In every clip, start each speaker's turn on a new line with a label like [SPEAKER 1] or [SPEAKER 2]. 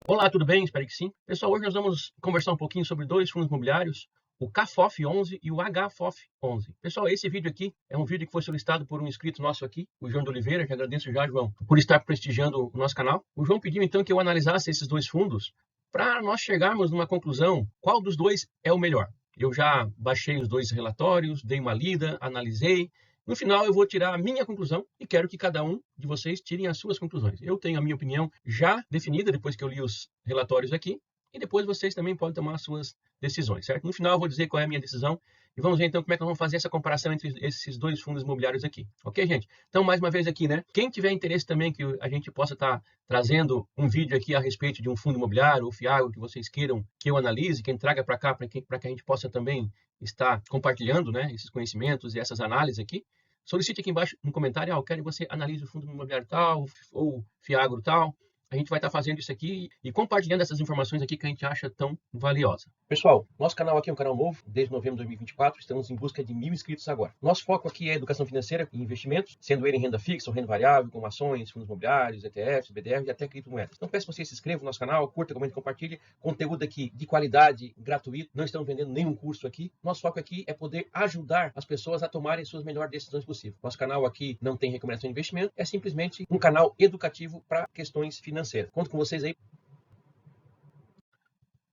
[SPEAKER 1] Olá, tudo bem? Espero que sim. Pessoal, hoje nós vamos conversar um pouquinho sobre dois fundos imobiliários, o CAFOF 11 e o HFOF 11. Pessoal, esse vídeo aqui é um vídeo que foi solicitado por um inscrito nosso aqui, o João de Oliveira, que agradeço já, João, por estar prestigiando o nosso canal. O João pediu então que eu analisasse esses dois fundos para nós chegarmos numa conclusão qual dos dois é o melhor. Eu já baixei os dois relatórios, dei uma lida, analisei. No final, eu vou tirar a minha conclusão e quero que cada um de vocês tirem as suas conclusões. Eu tenho a minha opinião já definida depois que eu li os relatórios aqui e depois vocês também podem tomar as suas decisões, certo? No final, eu vou dizer qual é a minha decisão e vamos ver então como é que nós vamos fazer essa comparação entre esses dois fundos imobiliários aqui. Ok, gente? Então, mais uma vez aqui, né? Quem tiver interesse também que a gente possa estar trazendo um vídeo aqui a respeito de um fundo imobiliário ou FIAGRO que vocês queiram que eu analise, quem traga para cá para que a gente possa também estar compartilhando, né, esses conhecimentos e essas análises aqui, solicite aqui embaixo no comentário, eu quero que você analise o fundo imobiliário tal, ou FIAGRO tal. A gente vai estar fazendo isso aqui e compartilhando essas informações aqui que a gente acha tão valiosa. Pessoal, nosso canal aqui é um canal novo, desde novembro de 2024, estamos em busca de 1000 inscritos agora. Nosso foco aqui é educação financeira e investimentos, sendo ele em renda fixa ou renda variável, como ações, fundos imobiliários, ETFs, BDR e até criptomoedas. Então peço que você se inscreva no nosso canal, curta, comente, compartilhe. Conteúdo aqui de qualidade, gratuito, não estamos vendendo nenhum curso aqui. Nosso foco aqui é poder ajudar as pessoas a tomarem suas melhores decisões possíveis. Nosso canal aqui não tem recomendação de investimento, é simplesmente um canal educativo para questões financeiras. Conto com vocês aí.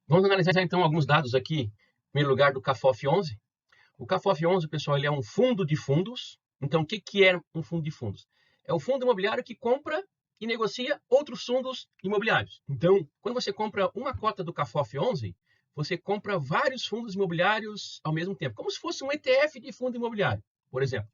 [SPEAKER 1] Vamos analisar então alguns dados aqui, em primeiro lugar do CAFOF 11. O CAFOF 11, pessoal, ele é um fundo de fundos. Então, o que é um fundo de fundos? É um fundo imobiliário que compra e negocia outros fundos imobiliários. Então, quando você compra uma cota do CAFOF 11, você compra vários fundos imobiliários ao mesmo tempo, como se fosse um ETF de fundo imobiliário, por exemplo.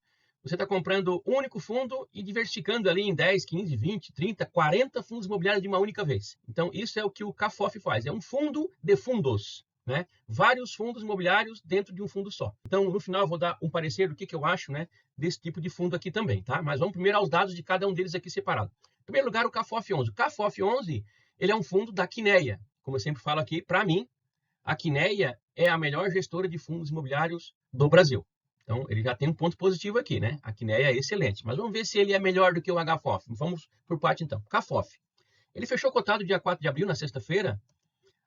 [SPEAKER 1] Você está comprando um único fundo e diversificando ali em 10, 15, 20, 30, 40 fundos imobiliários de uma única vez. Então, isso é o que o CAFOF faz. É um fundo de fundos, né? Vários fundos imobiliários dentro de um fundo só. Então, no final, eu vou dar um parecer do que eu acho, né, desse tipo de fundo aqui também, tá? Mas vamos primeiro aos dados de cada um deles aqui separado. Em primeiro lugar, o CAFOF 11. O CAFOF 11, ele é um fundo da Quineia. Como eu sempre falo aqui, para mim, a Quineia é a melhor gestora de fundos imobiliários do Brasil. Então, ele já tem um ponto positivo aqui, né? A Quineia é excelente. Mas vamos ver se ele é melhor do que o HFOF. Vamos por parte, então. CAFOF. Ele fechou cotado dia 4 de abril, na sexta-feira,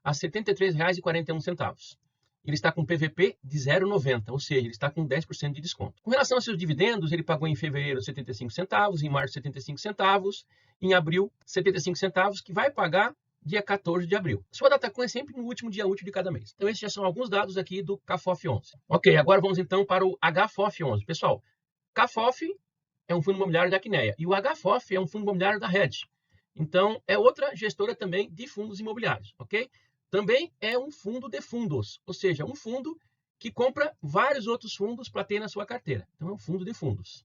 [SPEAKER 1] a R$ 73,41. Ele está com PVP de 0,90, ou seja, ele está com 10% de desconto. Com relação aos seus dividendos, ele pagou em fevereiro 75 centavos, em março 75 centavos, em abril 75 centavos, que vai pagar dia 14 de abril. Sua DataCon é sempre no último dia útil de cada mês. Então, esses já são alguns dados aqui do CAFOF 11. Ok, agora vamos então para o HFOF 11. Pessoal, CAFOF é um fundo imobiliário da Quineia e o HFOF é um fundo imobiliário da Hedge. Então, é outra gestora também de fundos imobiliários, ok? Também é um fundo de fundos, ou seja, um fundo que compra vários outros fundos para ter na sua carteira. Então, é um fundo de fundos.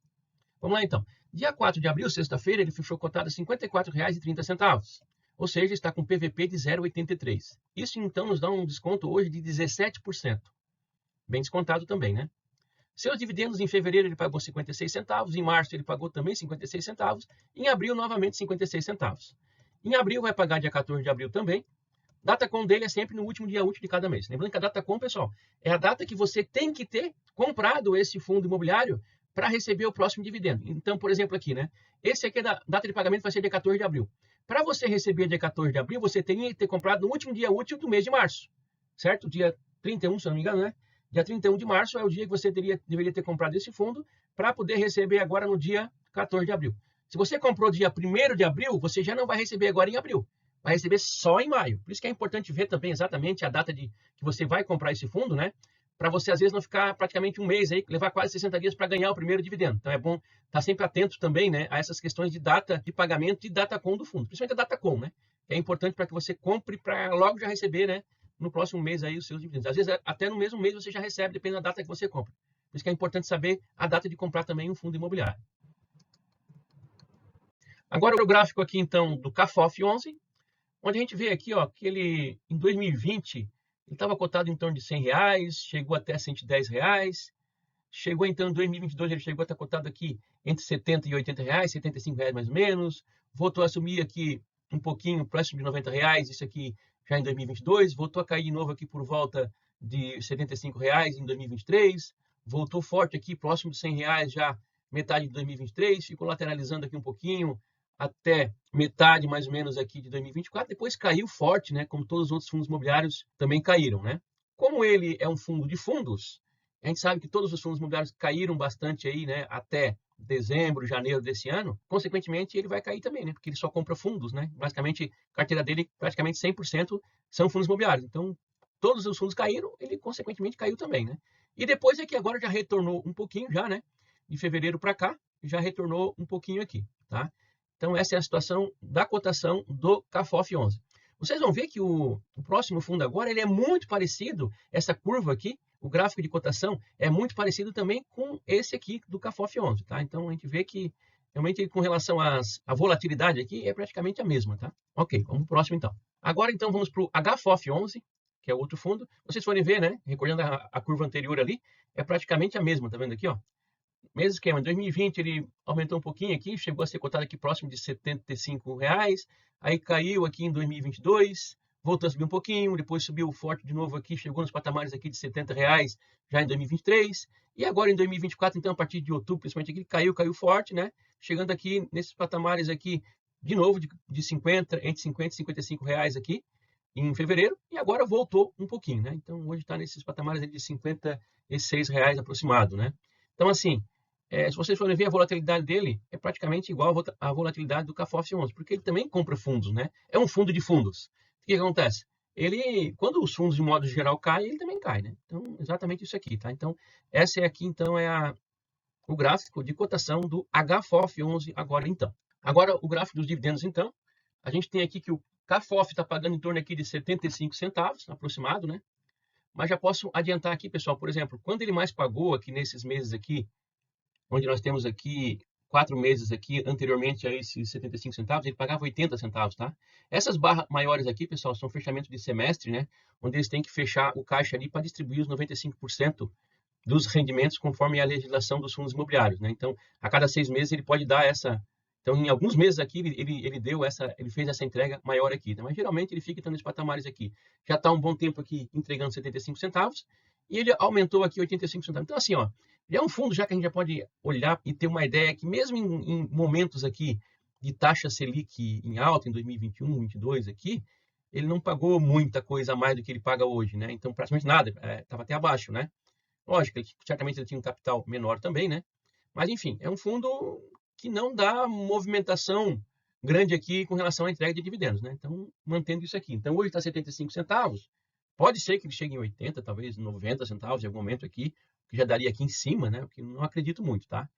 [SPEAKER 1] Vamos lá, então. Dia 4 de abril, sexta-feira, ele fechou cotado a R$ 54,30. Ou seja, está com PVP de 0,83. Isso, então, nos dá um desconto hoje de 17%. Bem descontado também, né? Seus dividendos em fevereiro ele pagou 56 centavos, em março ele pagou também 56 centavos, em abril novamente 56 centavos. Em abril vai pagar dia 14 de abril também. DataCon dele é sempre no último dia útil de cada mês. Lembrando que a DataCon, pessoal, é a data que você tem que ter comprado esse fundo imobiliário para receber o próximo dividendo. Então, por exemplo, aqui, né? Esse aqui é da data de pagamento vai ser dia 14 de abril. Para você receber dia 14 de abril, você tem que ter comprado no último dia útil do mês de março, certo? Dia 31, se não me engano, né? Dia 31 de março é o dia que você deveria ter comprado esse fundo para poder receber agora no dia 14 de abril. Se você comprou dia 1º de abril, você já não vai receber agora em abril. Vai receber só em maio. Por isso que é importante ver também exatamente a data que você vai comprar esse fundo, né? Para você, às vezes, não ficar praticamente um mês aí, levar quase 60 dias para ganhar o primeiro dividendo. Então, é bom estar sempre atento também, né, a essas questões de data de pagamento e DataCon do fundo. Principalmente a DataCon, né? Que é importante para que você compre para logo já receber, né, no próximo mês aí os seus dividendos. Às vezes, até no mesmo mês você já recebe, dependendo da data que você compra. Por isso que é importante saber a data de comprar também um fundo imobiliário. Agora, o gráfico aqui, então, do CAFOF 11, onde a gente vê aqui, ó, que ele, em 2020... ele estava cotado em torno de R$100, chegou até R$110. Chegou então em 2022, ele chegou a estar cotado aqui entre R$70 e R$80, R$75 mais ou menos. Voltou a subir aqui um pouquinho, próximo de R$90, isso aqui já em 2022. Voltou a cair de novo aqui por volta de R$75 em 2023. Voltou forte aqui, próximo de R$100 já metade de 2023. Ficou lateralizando aqui um pouquinho até metade, mais ou menos, aqui de 2024. Depois caiu forte, né? Como todos os outros fundos imobiliários também caíram, né? Como ele é um fundo de fundos, a gente sabe que todos os fundos imobiliários caíram bastante aí, né? Até dezembro, janeiro desse ano. Consequentemente, ele vai cair também, né? Porque ele só compra fundos, né? Basicamente, a carteira dele, praticamente 100% são fundos imobiliários. Então, todos os fundos caíram, ele consequentemente caiu também, né? E depois é que agora já retornou um pouquinho já, né? De fevereiro para cá, já retornou um pouquinho aqui, tá? Então essa é a situação da cotação do CAFOF 11. Vocês vão ver que o próximo fundo agora, ele é muito parecido, essa curva aqui, o gráfico de cotação é muito parecido também com esse aqui do CAFOF 11, tá? Então a gente vê que realmente com relação à volatilidade aqui é praticamente a mesma, tá? Ok, vamos pro próximo então. Agora então vamos para o HFOF 11, que é outro fundo. Vocês forem ver, né? Recordando a curva anterior ali, é praticamente a mesma, tá vendo aqui, ó? Mesmo esquema. Em 2020 ele aumentou um pouquinho aqui, chegou a ser cotado aqui próximo de R$75, aí caiu aqui em 2022, voltou a subir um pouquinho, depois subiu forte de novo aqui, chegou nos patamares aqui de R$70 já em 2023, e agora em 2024, então a partir de outubro, principalmente aqui, caiu forte, né? Chegando aqui nesses patamares aqui, de novo, de 50, entre 50 e R$55 aqui, em fevereiro, e agora voltou um pouquinho, né? Então hoje está nesses patamares de R$56 aproximado, né? Então assim, se vocês forem ver a volatilidade dele, é praticamente igual à volatilidade do CAFOF 11, porque ele também compra fundos, né? É um fundo de fundos. O que acontece? Ele, quando os fundos de modo geral caem, ele também cai, né? Então, exatamente isso aqui, tá? Então, essa é aqui, então, o gráfico de cotação do HFOF 11 agora, então. Agora, o gráfico dos dividendos, então. A gente tem aqui que o CAFOF está pagando em torno aqui de 75 centavos, aproximado, né? Mas já posso adiantar aqui, pessoal, por exemplo, quando ele mais pagou aqui nesses meses aqui, onde nós temos aqui 4 meses aqui, anteriormente a esses 75 centavos, ele pagava 80 centavos, tá? Essas barras maiores aqui, pessoal, são fechamento de semestre, né? Onde eles têm que fechar o caixa ali para distribuir os 95% dos rendimentos conforme a legislação dos fundos imobiliários, né? Então, a cada 6 meses ele pode dar essa... Então, em alguns meses aqui, ele fez essa entrega maior aqui, né? Mas geralmente ele fica então nesses patamares aqui. Já está um bom tempo aqui entregando 75 centavos e ele aumentou aqui 85 centavos. Então, assim, ó, ele é um fundo já que a gente já pode olhar e ter uma ideia que mesmo em momentos aqui de taxa Selic em alta, em 2021, 2022 aqui, ele não pagou muita coisa a mais do que ele paga hoje, né? Então, praticamente nada, estava até abaixo, né? Lógico, certamente ele tinha um capital menor também, né? Mas, enfim, é um fundo que não dá movimentação grande aqui com relação à entrega de dividendos, né? Então, mantendo isso aqui. Então, hoje está 75 centavos. Pode ser que ele chegue em 80, talvez 90 centavos em algum momento aqui, que já daria aqui em cima, né? O que não acredito muito, tá?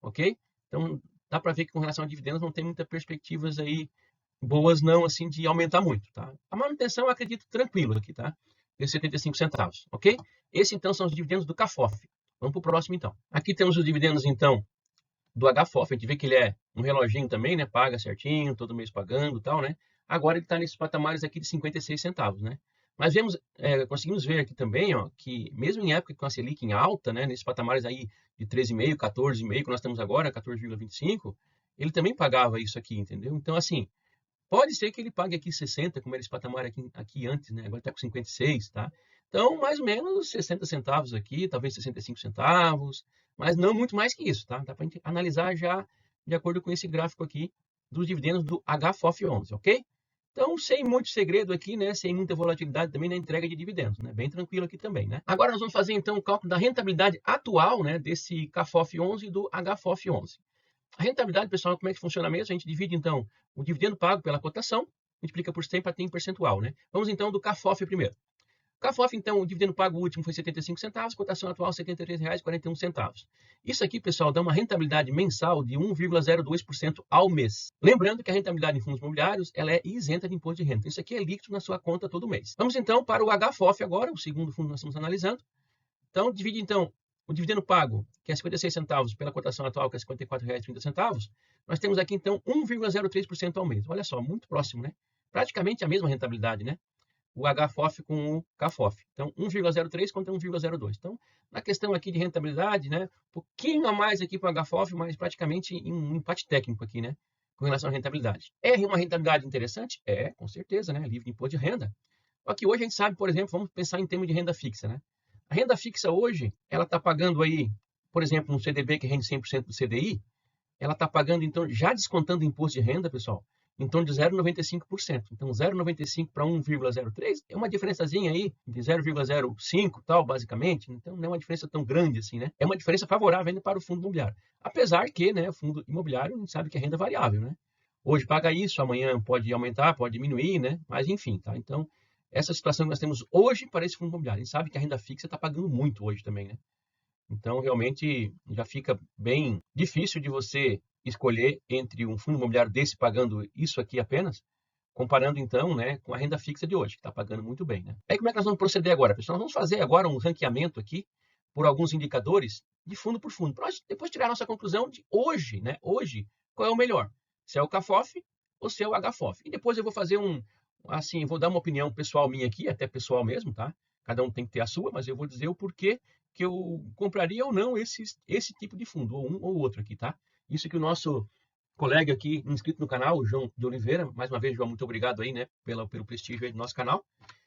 [SPEAKER 1] Ok? Então, dá para ver que com relação a dividendos não tem muitas perspectivas aí boas não, assim, de aumentar muito, tá? A manutenção eu acredito tranquilo aqui, tá? De 75 centavos, ok? Esses, então, são os dividendos do CAFOF. Vamos para o próximo, então. Aqui temos os dividendos, então, do HFOF. A gente vê que ele é um reloginho também, né? Paga certinho, todo mês pagando e tal, né? Agora ele está nesses patamares aqui de 56 centavos, né? Mas conseguimos ver aqui também, ó, que mesmo em época com a Selic em alta, né? Nesses patamares aí de 13,5, 14,5, que nós estamos agora, 14,25, ele também pagava isso aqui, entendeu? Então, assim, pode ser que ele pague aqui 60, como era esse patamar aqui antes, né? Agora está com 56, tá? Então, mais ou menos 60 centavos aqui, talvez 65 centavos, mas não muito mais que isso, tá? Dá para a gente analisar já de acordo com esse gráfico aqui dos dividendos do HFOF 11, ok? Então, sem muito segredo aqui, né? Sem muita volatilidade também na entrega de dividendos, né? Bem tranquilo aqui também, né? Agora nós vamos fazer então o cálculo da rentabilidade atual, né? Desse CAFOF 11 e do HFOF 11. A rentabilidade, pessoal, como é que funciona mesmo? A gente divide, então, o dividendo pago pela cotação, multiplica por 100 para ter em percentual, né? Vamos, então, do CAFOF primeiro. CAFOF, então, o dividendo pago último foi 75 centavos, cotação atual R$ 73,41. Isso aqui, pessoal, dá uma rentabilidade mensal de 1,02% ao mês. Lembrando que a rentabilidade em fundos imobiliários ela é isenta de imposto de renda. Isso aqui é líquido na sua conta todo mês. Vamos, então, para o HFOF agora, o segundo fundo que nós estamos analisando. Então, divide, então, o dividendo pago, que é 56 centavos, pela cotação atual, que é R$ 54,30, nós temos aqui, então, 1,03% ao mês. Olha só, muito próximo, né? Praticamente a mesma rentabilidade, né? O HFOF com o CAFOF. Então, 1,03 contra 1,02. Então, na questão aqui de rentabilidade, né? Um pouquinho a mais aqui para o HFOF, mas praticamente um empate técnico aqui, né? Com relação à rentabilidade. É uma rentabilidade interessante? É, com certeza, né? Livre de imposto de renda. Só que hoje a gente sabe, por exemplo, vamos pensar em termos de renda fixa, né? A renda fixa hoje, ela está pagando aí, por exemplo, um CDB que rende 100% do CDI, ela está pagando, então, já descontando o imposto de renda, pessoal, em torno de 0,95%. Então, 0,95 para 1,03 é uma diferençazinha aí de 0,05 tal, basicamente. Então, não é uma diferença tão grande assim, né? É uma diferença favorável ainda para o fundo imobiliário. Apesar que, né, o fundo imobiliário, a gente sabe que é renda variável, né? Hoje paga isso, amanhã pode aumentar, pode diminuir, né? Mas enfim, tá? Então, essa situação que nós temos hoje para esse fundo imobiliário. A gente sabe que a renda fixa está pagando muito hoje também, né? Então, realmente, já fica bem difícil de você escolher entre um fundo imobiliário desse pagando isso aqui apenas, comparando, então, né, com a renda fixa de hoje, que está pagando muito bem, né? Aí, como é que nós vamos proceder agora, pessoal? Nós vamos fazer agora um ranqueamento aqui por alguns indicadores de fundo por fundo, para depois tirar a nossa conclusão de hoje, né? Hoje, qual é o melhor? Se é o CAFOF ou se é o HFOF. E depois eu vou fazer assim, vou dar uma opinião pessoal minha aqui, até pessoal mesmo, tá? Cada um tem que ter a sua, mas eu vou dizer o porquê que eu compraria ou não esse tipo de fundo, ou um ou outro aqui, tá? Isso que o nosso colega aqui, inscrito no canal, o João de Oliveira, mais uma vez, João, muito obrigado aí, né, pelo prestígio aí do nosso canal.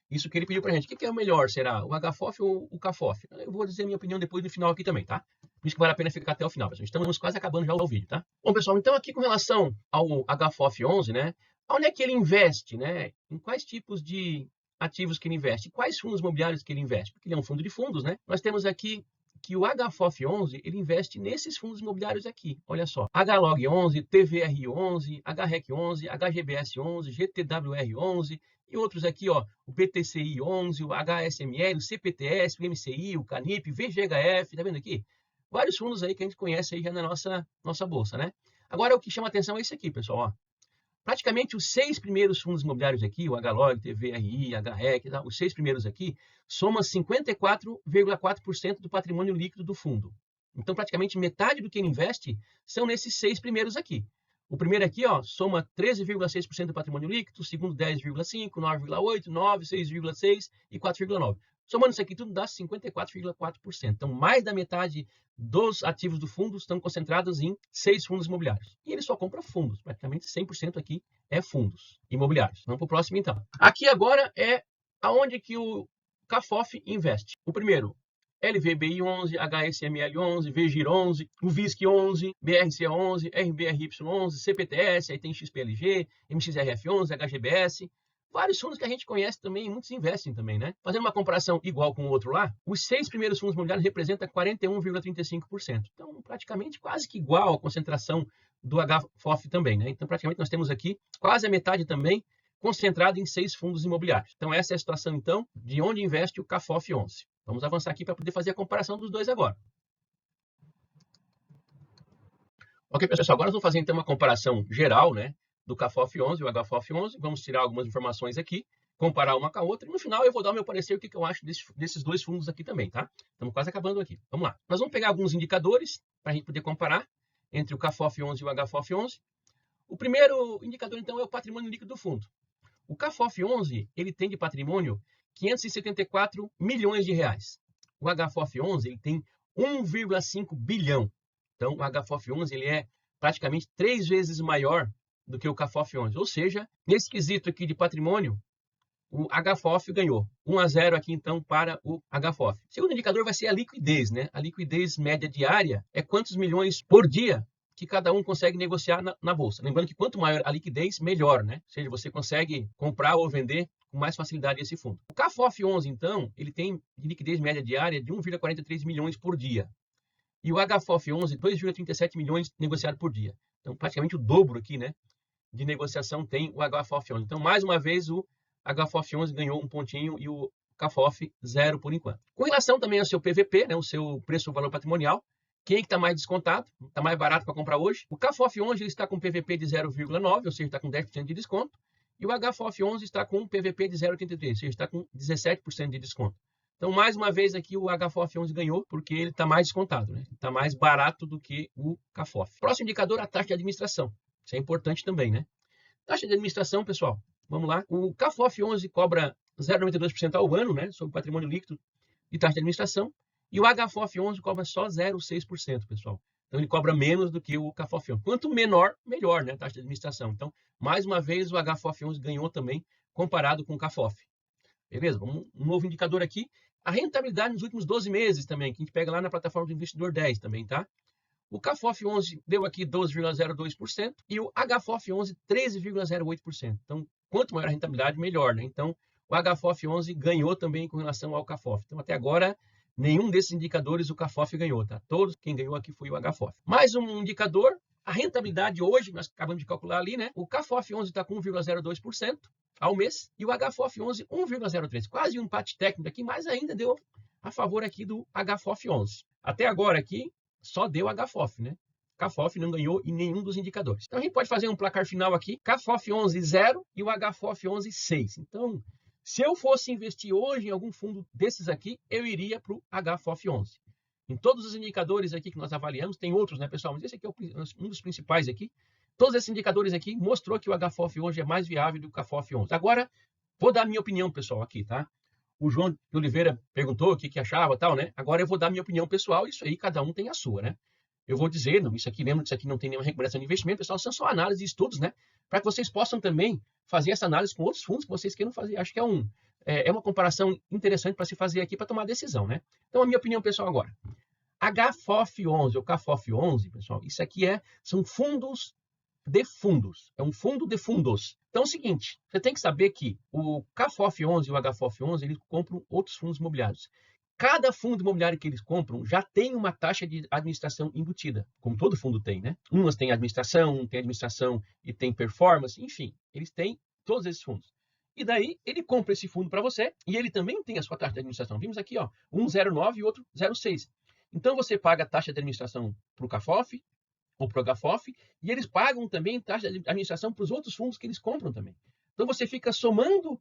[SPEAKER 1] Isso que ele pediu pra gente. O que é o melhor? Será o HFOF ou o CAFOF? Eu vou dizer a minha opinião depois no final aqui também, tá? Por isso que vale a pena ficar até o final, pessoal. Estamos quase acabando já o vídeo, tá? Bom, pessoal, então aqui com relação ao HFOF 11, né? Onde é que ele investe, né? Em quais tipos de ativos que ele investe? Quais fundos imobiliários que ele investe? Porque ele é um fundo de fundos, né? Nós temos aqui que o HFOF 11, ele investe nesses fundos imobiliários aqui. Olha só, HLOG 11, TVR 11, HREC 11, HGBS 11, GTWR 11 e outros aqui, ó, o BTCI 11, o HSML, o CPTS, o MCI, o CANIP, VGHF, tá vendo aqui? Vários fundos aí que a gente conhece aí já na nossa bolsa, né? Agora, o que chama atenção é esse aqui, pessoal, ó. Praticamente os 6 primeiros fundos imobiliários aqui, o HLOG, TVRI, HREC, os 6 primeiros aqui, somam 54,4% do patrimônio líquido do fundo. Então, praticamente metade do que ele investe são nesses 6 primeiros aqui. O primeiro aqui, ó, soma 13,6% do patrimônio líquido, o segundo 10,5%, 9,8%, 9%, 6,6% e 4,9%. Somando isso aqui tudo dá 54,4%. Então, mais da metade dos ativos do fundo estão concentrados em 6 fundos imobiliários. E ele só compra fundos, praticamente 100% aqui é fundos imobiliários. Vamos para o próximo então. Aqui agora é aonde que o CAFOF investe. O primeiro, LVBI 11, HSML 11, VGIR 11, o VISC 11, BRCA 11, RBRY 11, CPTS, aí tem XPLG, MXRF 11, HGBS, vários fundos que a gente conhece também, muitos investem também, né? Fazendo uma comparação igual com o outro lá, os 6 primeiros fundos imobiliários representam 41,35%. Então, praticamente quase que igual a concentração do HFOF também, né? Então, praticamente nós temos aqui quase a metade também concentrado em 6 fundos imobiliários. Então, essa é a situação, então, de onde investe o CAFOF 11. Vamos avançar aqui para poder fazer a comparação dos dois agora. Ok, pessoal, agora nós vamos fazer então uma comparação geral, né, do CAFOF 11 e o HFOF 11. Vamos tirar algumas informações aqui, comparar uma com a outra, e no final eu vou dar o meu parecer, o que eu acho desses dois fundos aqui também, tá? Estamos quase acabando aqui. Vamos lá. Nós vamos pegar alguns indicadores para a gente poder comparar entre o CAFOF 11 e o HFOF 11. O primeiro indicador, então, é o patrimônio líquido do fundo. O CAFOF 11, ele tem de patrimônio 574 milhões de reais. O HFOF 11, ele tem 1,5 bilhão. Então, o HFOF 11, ele é praticamente 3 vezes maior do que o CAFOF 11. Ou seja, nesse quesito aqui de patrimônio, o HFOF ganhou. 1-0 aqui, então, para o HFOF. O segundo indicador vai ser a liquidez, né? A liquidez média diária é quantos milhões por dia que cada um consegue negociar na bolsa. Lembrando que quanto maior a liquidez, melhor, né? Ou seja, você consegue comprar ou vender com mais facilidade esse fundo. O CAFOF 11, então, ele tem de liquidez média diária de 1,43 milhões por dia. E o HFOF 11, 2,37 milhões negociado por dia. Então, praticamente o dobro aqui, né, de negociação tem o HFOF 11. Então, mais uma vez, o HFOF 11 ganhou um pontinho e o CAFOF 0 por enquanto. Com relação também ao seu PVP, né, o seu preço-valor patrimonial, quem está mais descontado, está mais barato para comprar hoje? O CAFOF 11 ele está com PVP de 0,9, ou seja, está com 10% de desconto. E o HFOF 11 está com PVP de 0,83, ou seja, está com 17% de desconto. Então, mais uma vez aqui, o HFOF 11 ganhou, porque ele está mais descontado, né? Está mais barato do que o CAFOF. Próximo indicador, a taxa de administração. Isso é importante também, né? Taxa de administração, pessoal, vamos lá. O CAFOF 11 cobra 0,92% ao ano, né? Sobre o patrimônio líquido de taxa de administração. E o HFOF 11 cobra só 0,6%, pessoal. Então, ele cobra menos do que o CAFOF 11. Quanto menor, melhor, né? A taxa de administração. Então, mais uma vez, o HFOF 11 ganhou também, comparado com o CAFOF. Beleza? Um novo indicador aqui. A rentabilidade nos últimos 12 meses também, que a gente pega lá na plataforma do Investidor 10 também, tá? O CAFOF 11 deu aqui 12,02% e o HFOF 11 13,08%. Então, quanto maior a rentabilidade, melhor, né? Então, o HFOF 11 ganhou também com relação ao CAFOF. Então, até agora, nenhum desses indicadores o CAFOF ganhou, tá? Todos, quem ganhou aqui foi o HFOF. Mais um indicador, a rentabilidade hoje, nós acabamos de calcular ali, né? O CAFOF 11 está com 1,02% ao mês e o HFOF 11 1,03%. Quase um empate técnico aqui, mas ainda deu a favor aqui do HFOF 11. Até agora aqui, só deu HFOF, né? CAFOF não ganhou em nenhum dos indicadores. Então, a gente pode fazer um placar final aqui. CAFOF 11, 0 e o HFOF 11, 6. Então, se eu fosse investir hoje em algum fundo desses aqui, eu iria para o HFOF 11. Em todos os indicadores aqui que nós avaliamos, tem outros, né, pessoal? Mas esse aqui é um dos principais aqui. Todos esses indicadores aqui mostrou que o HFOF hoje é mais viável do que o CAFOF 11. Agora, vou dar a minha opinião, pessoal, aqui, tá? O João de Oliveira perguntou o que achava, tal, né? Agora eu vou dar a minha opinião pessoal, isso aí cada um tem a sua, né? Eu vou dizer, não, isso aqui, lembra que isso aqui não tem nenhuma recomendação de investimento, pessoal, são só análises e estudos, né? Para que vocês possam também fazer essa análise com outros fundos que vocês queiram fazer. Acho que é uma comparação interessante para se fazer aqui para tomar decisão, né? Então, a minha opinião pessoal agora. HFOF 11 ou CAFOF 11, pessoal, isso aqui são fundos de fundos. É um fundo de fundos. Então é o seguinte, você tem que saber que o CAFOF 11 e o HFOF 11, eles compram outros fundos imobiliários. Cada fundo imobiliário que eles compram já tem uma taxa de administração embutida, como todo fundo tem, né? Umas têm administração e tem performance, enfim, eles têm todos esses fundos. E daí ele compra esse fundo para você e ele também tem a sua taxa de administração. Vimos aqui, ó, um 0,9 e outro 0,6. Então você paga a taxa de administração para o CAFOF ou para o HFOF, e eles pagam também taxa de administração para os outros fundos que eles compram também. Então você fica somando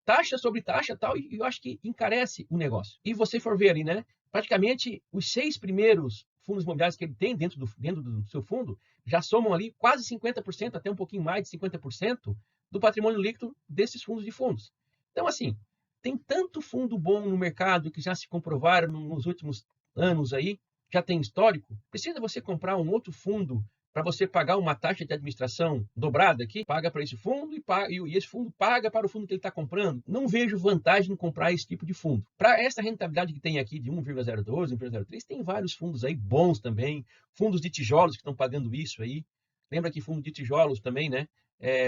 [SPEAKER 1] taxa sobre taxa tal, e eu acho que encarece o negócio. E você for ver ali, né? Praticamente os 6 primeiros fundos imobiliários que ele tem dentro do seu fundo já somam ali quase 50%, até um pouquinho mais de 50% do patrimônio líquido desses fundos de fundos. Então, assim, tem tanto fundo bom no mercado que já se comprovaram nos últimos anos aí, já tem histórico, precisa você comprar um outro fundo para você pagar uma taxa de administração dobrada aqui, paga para esse fundo e esse fundo paga para o fundo que ele está comprando. Não vejo vantagem em comprar esse tipo de fundo. Para essa rentabilidade que tem aqui de 1,02, 1,03, tem vários fundos aí bons também, fundos de tijolos que estão pagando isso aí. Lembra que fundo de tijolos também, né?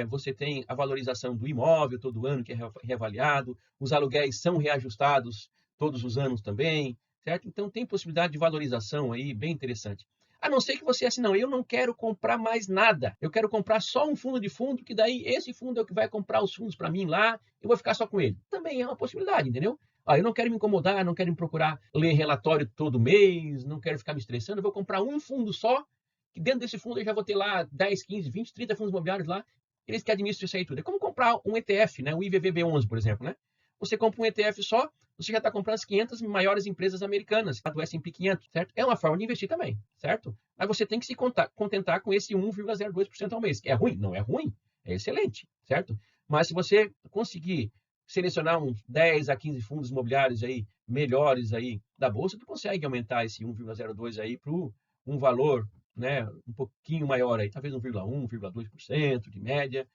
[SPEAKER 1] Você tem a valorização do imóvel todo ano que é reavaliado, os aluguéis são reajustados todos os anos também, certo? Então tem possibilidade de valorização aí bem interessante. A não ser que você assim, não, eu não quero comprar mais nada. Eu quero comprar só um fundo de fundo, que daí esse fundo é o que vai comprar os fundos para mim lá, eu vou ficar só com ele. Também é uma possibilidade, entendeu? Eu não quero me incomodar, não quero me procurar ler relatório todo mês, não quero ficar me estressando, eu vou comprar um fundo só, que dentro desse fundo eu já vou ter lá 10, 15, 20, 30 fundos imobiliários lá, eles que administram isso aí tudo. É como comprar um ETF, né? O IVVB11, por exemplo, né? Você compra um ETF só, você já está comprando as 500 maiores empresas americanas, do S&P 500, certo? É uma forma de investir também, certo? Mas você tem que se contentar com esse 1,02% ao mês. É ruim? Não é ruim, é excelente, certo? Mas se você conseguir selecionar uns 10 a 15 fundos imobiliários aí, melhores aí da bolsa, tu consegue aumentar esse 1,02 aí para um valor, né, um pouquinho maior aí, talvez 1,1, 1,2% de média,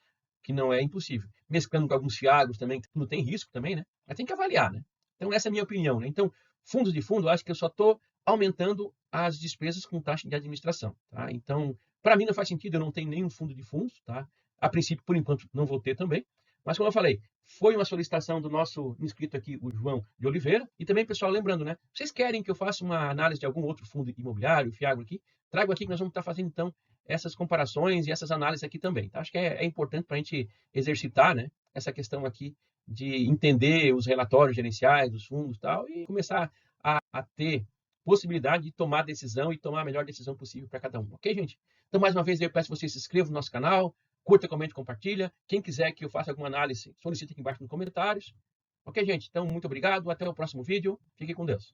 [SPEAKER 1] que não é impossível. Mesclando com alguns fiagros também, que não tem risco também, né? Mas tem que avaliar, né? Então, essa é a minha opinião, né? Então, fundos de fundo, eu acho que eu só estou aumentando as despesas com taxa de administração, tá? Então, para mim não faz sentido, eu não tenho nenhum fundo de fundos, tá? A princípio, por enquanto, não vou ter também. Mas, como eu falei, foi uma solicitação do nosso inscrito aqui, o João de Oliveira. E também, pessoal, lembrando, né? Vocês querem que eu faça uma análise de algum outro fundo imobiliário, fiagro aqui? Trago aqui que nós vamos estar fazendo, então, essas comparações e essas análises aqui também. Tá? Acho que é importante para a gente exercitar, né, essa questão aqui de entender os relatórios gerenciais dos fundos e tal, e começar a ter possibilidade de tomar decisão e tomar a melhor decisão possível para cada um. Ok, gente? Então, mais uma vez, eu peço que vocês se inscrevam no nosso canal, curta, comente, compartilha. Quem quiser que eu faça alguma análise, solicite aqui embaixo nos comentários. Ok, gente? Então, muito obrigado. Até o próximo vídeo. Fique com Deus.